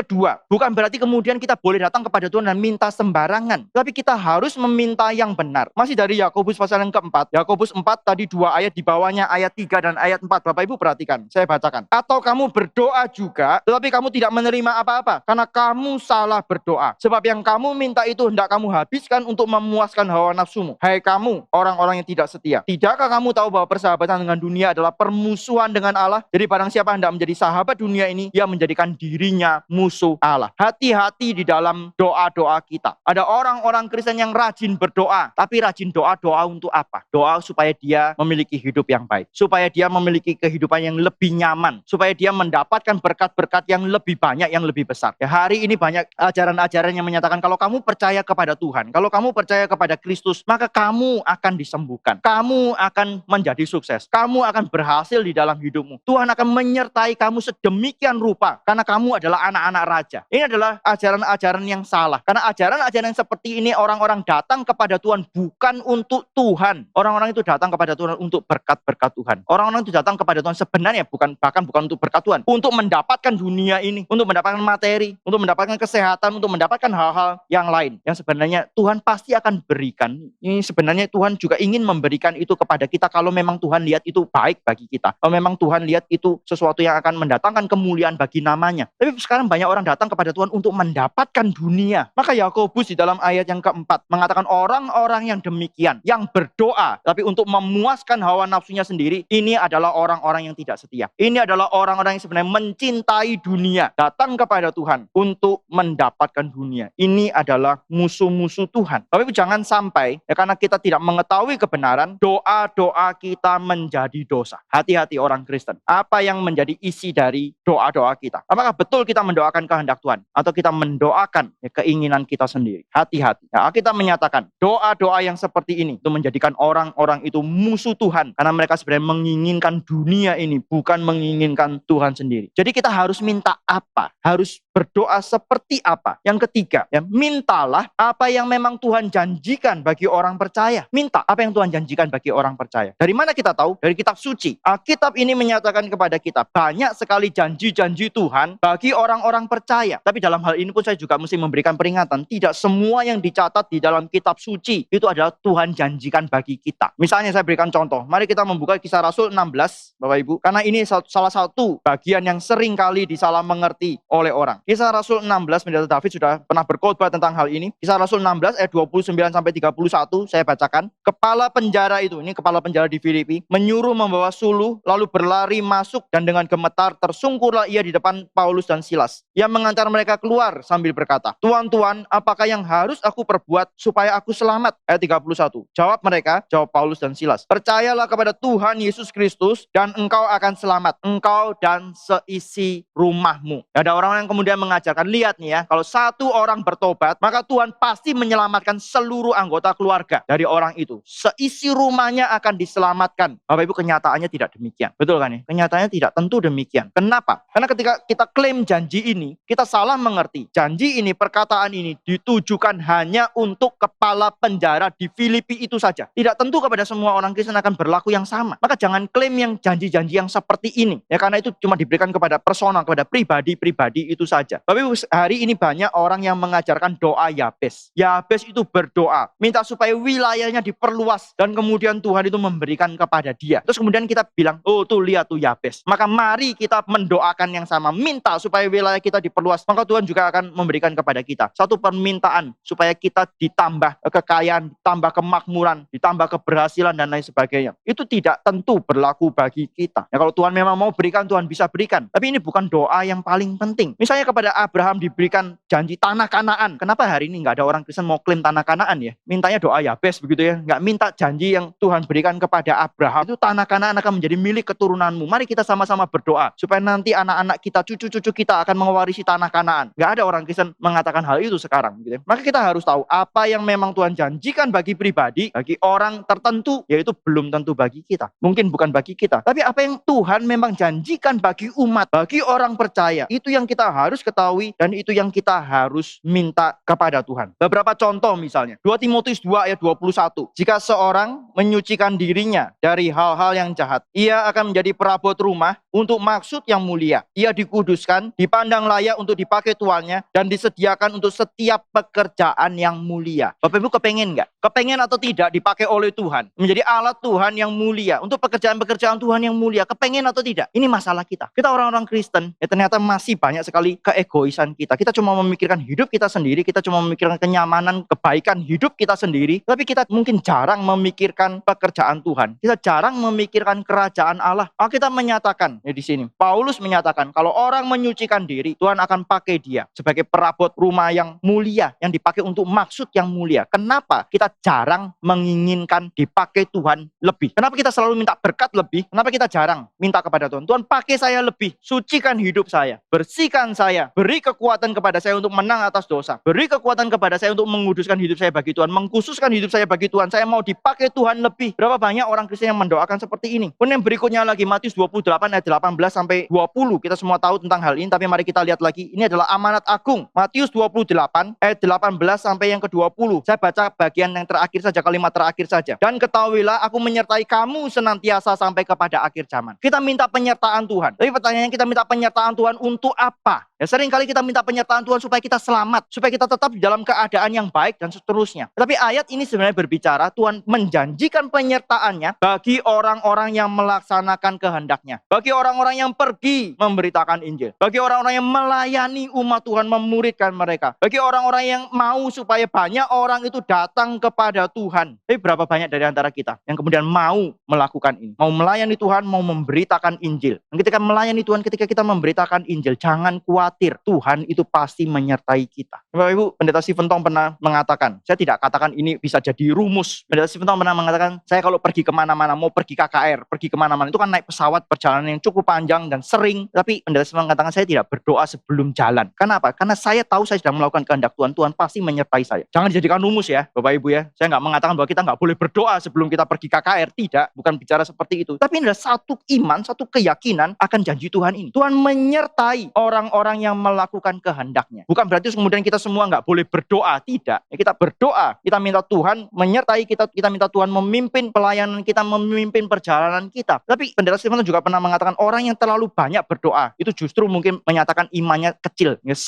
kedua, bukan berarti kemudian kita boleh datang kepada Tuhan dan minta sembarangan, tapi kita harus meminta yang benar. Masih dari Yakobus pasal yang keempat, Yakobus 4 tadi 2 ayat di bawahnya, ayat 3 dan ayat 4. Bapak Ibu perhatikan, saya bacakan. Atau kamu berdoa juga, tetapi kamu tidak menerima apa-apa, karena kamu salah berdoa. Sebab yang kamu minta itu hendak kamu habiskan untuk memuaskan hawa nafsumu. Hai kamu, orang-orang yang tidak setia. Tidakkah kamu tahu bahwa persahabatan dengan dunia adalah permusuhan dengan Allah? Jadi barang siapa hendak menjadi sahabat dunia ini, ia menjadikan dirinya musuh Allah. Hati-hati di dalam doa-doa kita. Ada orang-orang Kristen yang rajin berdoa, tapi rajin doa untuk apa? Doa supaya dia memiliki hidup yang baik, supaya dia memiliki kehidupan yang lebih nyaman, supaya dia mendapatkan berkat-berkat yang lebih banyak, yang lebih besar. Ya, hari ini banyak ajaran-ajaran yang menyatakan kalau kamu percaya kepada Tuhan, kalau kamu percaya kepada Kristus, maka kamu akan disembuhkan, kamu akan menjadi sukses, kamu akan berhasil di dalam hidupmu. Tuhan akan menyertai kamu sedemikian rupa karena kamu adalah anak-anak raja. Ini adalah ajaran-ajaran yang salah. Karena ajaran-ajaran yang seperti ini, orang-orang datang kepada Tuhan bukan untuk Tuhan. Orang-orang itu datang kepada Tuhan untuk berkat-berkat Tuhan. Orang-orang itu datang kepada Tuhan sebenarnya bahkan bukan untuk berkat Tuhan, untuk mendapatkan dunia ini, untuk mendapatkan materi, untuk mendapatkan kesehatan, untuk mendapatkan hal-hal yang lain yang sebenarnya Tuhan pasti akan berikan. Ini sebenarnya Tuhan juga ingin memberikan itu kepada kita kalau memang Tuhan lihat itu baik bagi kita. Kalau memang Tuhan lihat itu sesuatu yang akan mendatangkan kemuliaan bagi namanya. Tapi sekarang banyak orang datang kepada Tuhan untuk mendapatkan dunia. Maka Yakobus di dalam ayat yang keempat mengatakan orang-orang yang demikian, yang berdoa tapi untuk memuaskan hawa nafsunya sendiri, ini adalah orang-orang yang tidak setia. Ini adalah orang-orang yang sebenarnya mencintai dunia, datang kepada Tuhan untuk mendapatkan dunia. Ini adalah musuh-musuh Tuhan. Tapi jangan sampai ya, karena kita tidak mengetahui kebenaran, doa-doa kita menjadi dosa. Hati-hati orang Kristen. Apa yang menjadi isi dari doa-doa kita? Apakah betul kita mendoakan kehendak Tuhan atau kita mendoakan ya, keinginan kita sendiri? Hati-hati. Ya, kita menyatakan doa-doa yang seperti ini itu menjadikan orang-orang itu musuh Tuhan karena mereka sebenarnya menginginkan dunia ini, bukan menginginkan Tuhan sendiri. Jadi kita harus minta apa? Harus berdoa seperti apa? Yang ketiga, ya, mintalah apa yang memang Tuhan janjikan bagi orang percaya. Minta apa yang Tuhan janjikan bagi orang percaya. Dari mana kita tahu? Dari kitab suci. Alkitab ini menyatakan kepada kita banyak sekali janji-janji Tuhan bagi orang-orang percaya. Tapi dalam hal ini pun saya juga mesti memberikan peringatan. Tidak semua yang dicatat di dalam kitab suci itu adalah Tuhan janjikan bagi kita. Misalnya saya berikan contoh. Mari kita membuka Kisah Rasul 16, Bapak Ibu. Karena ini salah satu bagian yang sering kali disalah mengerti oleh orang. Kisah Rasul 16, pendeta David sudah pernah berkhotbah tentang hal ini. Kisah Rasul 16 ayat 29 sampai 31 saya bacakan. Kepala penjara itu, ini kepala penjara di Filipi, menyuruh membawa suluh lalu berlari masuk dan dengan gemetar tersungkurlah ia di depan Paulus dan Silas. Ia mengantar mereka keluar sambil berkata, "Tuan-tuan, apakah yang harus aku perbuat supaya aku selamat?" Ayat 31. Jawab mereka, jawab Paulus dan Silas, "Percayalah kepada Tuhan Yesus Kristus dan engkau akan selamat, engkau dan seisi rumahmu." Ada orang yang kemudian mengajarkan, lihat nih ya, kalau satu orang bertobat, maka Tuhan pasti menyelamatkan seluruh anggota keluarga dari orang itu. Seisi rumahnya akan diselamatkan. Bapak Ibu, kenyataannya tidak demikian. Betul kan ya? Kenyataannya tidak tentu demikian. Kenapa? Karena ketika kita klaim janji ini, kita salah mengerti. Janji ini, perkataan ini ditujukan hanya untuk kepala penjara di Filipi itu saja. Tidak tentu kepada semua orang Kristen akan berlaku yang sama. Maka jangan klaim yang janji-janji yang seperti ini. Ya, karena itu cuma diberikan kepada personal, kepada pribadi-pribadi itu saja. Tapi hari ini banyak orang yang mengajarkan doa Yabes. Yabes itu berdoa, minta supaya wilayahnya diperluas dan kemudian Tuhan itu memberikan kepada dia. Terus kemudian kita bilang, oh tuh lihat tuh Yabes. Maka mari kita mendoakan yang sama, minta supaya wilayah kita diperluas. Maka Tuhan juga akan memberikan kepada kita satu permintaan supaya kita ditambah kekayaan, ditambah kemakmuran, ditambah keberhasilan dan lain sebagainya. Itu tidak tentu berlaku bagi kita. Ya, kalau Tuhan memang mau berikan, Tuhan bisa berikan. Tapi ini bukan doa yang paling penting. Misalnya kepada Abraham diberikan janji tanah Kanaan. Kenapa hari ini nggak ada orang Kristen mau klaim tanah Kanaan ya? Mintanya doa Yabes begitu ya. Nggak minta janji yang Tuhan berikan kepada Abraham. Itu tanah Kanaan akan menjadi milik keturunanmu. Mari kita sama-sama berdoa supaya nanti anak-anak kita, cucu-cucu kita akan mewarisi tanah Kanaan. Nggak ada orang Kristen mengatakan hal itu sekarang. Gitu ya. Maka kita harus tahu apa yang memang Tuhan janjikan bagi pribadi, bagi orang tertentu, yaitu belum tentu bagi kita. Mungkin bukan bagi kita. Tapi apa yang Tuhan memang janjikan bagi umat, bagi orang percaya, itu yang kita harus ketahui dan itu yang kita harus minta kepada Tuhan. Beberapa contoh misalnya, 2 Timotius 2 ayat 21. Jika seorang menyucikan dirinya dari hal-hal yang jahat, ia akan menjadi perabot rumah untuk maksud yang mulia. Ia dikuduskan, dipandang layak untuk dipakai tuannya, dan disediakan untuk setiap pekerjaan yang mulia. Bapak Ibu kepengen nggak? Kepengen atau tidak dipakai oleh Tuhan? Menjadi alat Tuhan yang mulia, untuk pekerjaan-pekerjaan Tuhan yang mulia. Kepengen atau tidak? Ini masalah kita. Kita orang-orang Kristen, ya ternyata masih banyak sekali keegoisan kita. Kita cuma memikirkan hidup kita sendiri, kita cuma memikirkan kenyamanan, kebaikan hidup kita sendiri, tapi kita mungkin jarang memikirkan pekerjaan Tuhan. Kita jarang memikirkan kerajaan Allah. Kita menyatakan, di sini Paulus menyatakan kalau orang menyucikan diri, Tuhan akan pakai dia sebagai perabot rumah yang mulia, yang dipakai untuk maksud yang mulia. Kenapa kita jarang menginginkan dipakai Tuhan lebih? Kenapa kita selalu minta berkat lebih? Kenapa kita jarang minta kepada Tuhan? Tuhan pakai saya lebih, sucikan hidup saya, bersihkan saya, beri kekuatan kepada saya untuk menang atas dosa, beri kekuatan kepada saya untuk menguduskan hidup saya bagi Tuhan, mengkhususkan hidup saya bagi Tuhan. Saya mau dipakai Tuhan lebih. Berapa banyak orang Kristen yang mendoakan seperti ini? Kemudian berikutnya lagi Matius 28 ayat 18 sampai 20. Kita semua tahu tentang hal ini, tapi mari kita lihat lagi. Ini adalah amanat agung. Matius 28 ayat 18 sampai yang ke-20. Saya baca bagian yang terakhir saja, kalimat terakhir saja. Dan ketahuilah aku menyertai kamu senantiasa sampai kepada akhir zaman. Kita minta penyertaan Tuhan. Tapi pertanyaannya, kita minta penyertaan Tuhan untuk apa? Ya, seringkali kita minta penyertaan Tuhan supaya kita selamat, supaya kita tetap di dalam keadaan yang baik dan seterusnya. Tapi ayat ini sebenarnya berbicara Tuhan menjanjikan penyertaannya bagi orang-orang yang melaksanakan kehendaknya, bagi orang-orang yang pergi memberitakan Injil, bagi orang-orang yang melayani umat Tuhan, memuridkan mereka, bagi orang-orang yang mau supaya banyak orang itu datang kepada Tuhan. Tapi berapa banyak dari antara kita yang kemudian mau melakukan ini, mau melayani Tuhan, mau memberitakan Injil? Dan ketika melayani Tuhan, ketika kita memberitakan Injil, jangan khawatir, Tuhan itu pasti menyertai kita. Bapak Ibu, Pendeta Stephen Tong pernah mengatakan, saya tidak katakan ini bisa jadi rumus. Pendeta Stephen Tong pernah mengatakan, saya kalau pergi kemana-mana, mau pergi KKR, pergi kemana-mana, itu kan naik pesawat, perjalanan yang cukup panjang dan sering. Tapi Pendeta Stephen mengatakan, saya tidak berdoa sebelum jalan. Kenapa? Karena saya tahu saya sedang melakukan kehendak Tuhan, Tuhan pasti menyertai saya. Jangan dijadikan rumus ya, Bapak Ibu ya. Saya nggak mengatakan bahwa kita nggak boleh berdoa sebelum kita pergi KKR, tidak. Bukan bicara seperti itu. Tapi ini adalah satu iman, satu keyakinan akan janji Tuhan ini. Tuhan menyertai orang-orang yang melakukan kehendaknya. Bukan berarti kemudian kita semua nggak boleh berdoa, tidak. Ya, kita berdoa, kita minta Tuhan menyertai kita, kita minta Tuhan memimpin pelayanan kita, memimpin perjalanan kita. Tapi Pendeta Stephen juga pernah mengatakan orang yang terlalu banyak berdoa, itu justru mungkin menyatakan imannya kecil. Ya,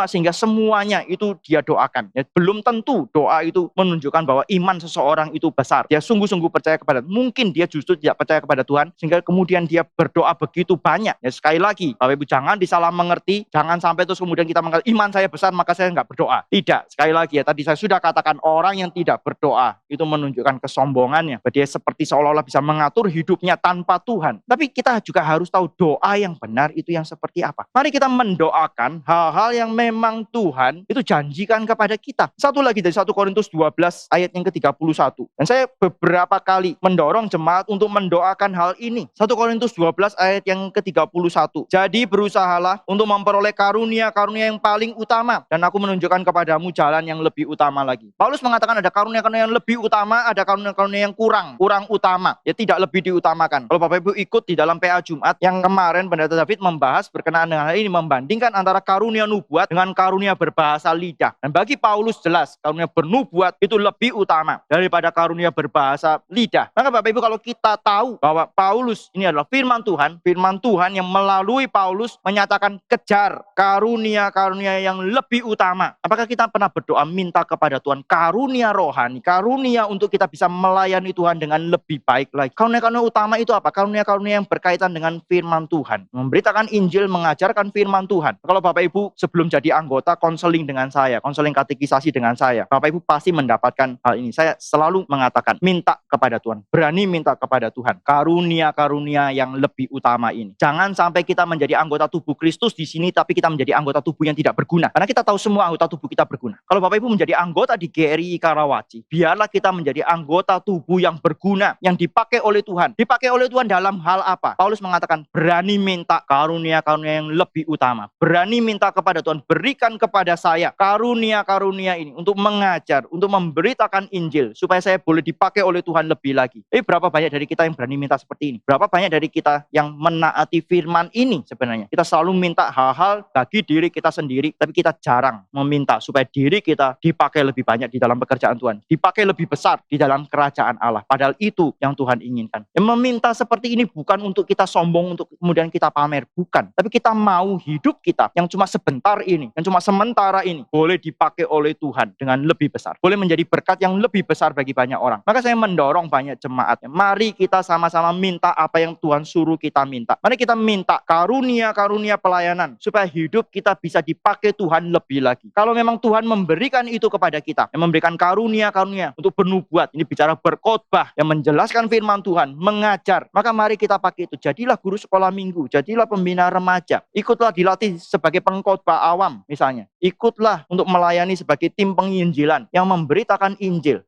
sehingga semuanya itu dia doakan. Ya, belum tentu doa itu menunjukkan bahwa iman seseorang itu besar. Dia sungguh-sungguh percaya kepada Tuhan. Mungkin dia justru tidak percaya kepada Tuhan, sehingga kemudian dia berdoa begitu banyak. Ya, sekali lagi, Bapak Ibu jangan disalah mengerti, jangan sampai terus kemudian kita mengatakan iman saya besar maka saya nggak berdoa. Tidak, sekali lagi ya, tadi saya sudah katakan orang yang tidak berdoa itu menunjukkan kesombongannya. Dia seperti seolah-olah bisa mengatur hidupnya tanpa Tuhan. Tapi kita juga harus tahu doa yang benar itu yang seperti apa. Mari kita mendoakan hal-hal yang memang Tuhan itu janjikan kepada kita. Satu lagi dari 1 Korintus 12 ayat yang ke-31. Dan saya beberapa kali mendorong jemaat untuk mendoakan hal ini. 1 Korintus 12 ayat yang ke-31. Jadi berusahalah untuk memperoleh karunia-karunia yang paling utama, dan aku menunjukkan kepadamu jalan yang lebih utama lagi. Paulus mengatakan ada karunia-karunia yang lebih utama, ada karunia-karunia yang kurang utama, ya tidak lebih diutamakan. Kalau Bapak Ibu ikut di dalam PA Jumat yang kemarin, Pendeta David membahas berkenaan dengan hal ini, membandingkan antara karunia nubuat dengan karunia berbahasa lidah. Dan bagi Paulus jelas karunia bernubuat itu lebih utama daripada karunia berbahasa lidah. Maka Bapak Ibu, kalau kita tahu bahwa Paulus ini adalah firman Tuhan yang melalui Paulus menyatakan kejar karunia-karunia yang lebih utama. Apakah kita pernah berdoa minta kepada Tuhan karunia rohani, karunia untuk kita bisa melayani Tuhan dengan lebih baik lagi? Karunia-karunia utama itu apa? Karunia-karunia yang berkaitan dengan firman Tuhan, memberitakan Injil, mengajarkan firman Tuhan. Kalau Bapak Ibu sebelum jadi anggota konseling dengan saya, konseling katekisasi dengan saya, Bapak Ibu pasti mendapatkan hal ini. Saya selalu mengatakan minta kepada Tuhan, berani minta kepada Tuhan karunia-karunia yang lebih utama ini. Jangan sampai kita menjadi anggota tubuh Kristus di sini tapi kita menjadi anggota tubuh yang tidak berguna. Karena kita tahu semua anggota tubuh kita berguna. Kalau Bapak Ibu menjadi anggota di GRI Karawaci, biarlah kita menjadi anggota tubuh yang berguna, yang dipakai oleh Tuhan. Dipakai oleh Tuhan dalam hal apa? Paulus mengatakan berani minta karunia-karunia yang lebih utama. Berani minta kepada Tuhan, berikan kepada saya karunia-karunia ini untuk mengajar, untuk memberitakan Injil, supaya saya boleh dipakai oleh Tuhan lebih lagi. Berapa banyak dari kita yang berani minta seperti ini? Berapa banyak dari kita yang menaati firman ini sebenarnya? Kita selalu minta hal-hal bagi diri kita sendiri, tapi kita jarang meminta supaya diri kita dipakai lebih banyak di dalam pekerjaan Tuhan, dipakai lebih besar di dalam kerajaan Allah. Padahal itu yang Tuhan inginkan. Yang meminta seperti ini bukan untuk kita sombong, untuk kemudian kita pamer, bukan. Tapi kita mau hidup kita yang cuma sebentar ini, yang cuma sementara ini, boleh dipakai oleh Tuhan dengan lebih besar. Boleh menjadi berkat yang lebih besar bagi banyak orang. Maka saya mendorong banyak jemaat. Mari kita sama-sama minta apa yang Tuhan suruh kita minta. Mari kita minta karunia-karunia pelayanan supaya hidup kita bisa dipakai Tuhan lebih lagi. Kalau memang Tuhan memberikan itu kepada kita, yang memberikan karunia-karunia untuk bernubuat, ini bicara berkhotbah, yang menjelaskan firman Tuhan, mengajar, maka mari kita pakai itu. Jadilah guru sekolah minggu, jadilah pembina remaja, ikutlah dilatih sebagai pengkhotbah awam misalnya, ikutlah untuk melayani sebagai tim penginjilan yang memberitakan Injil.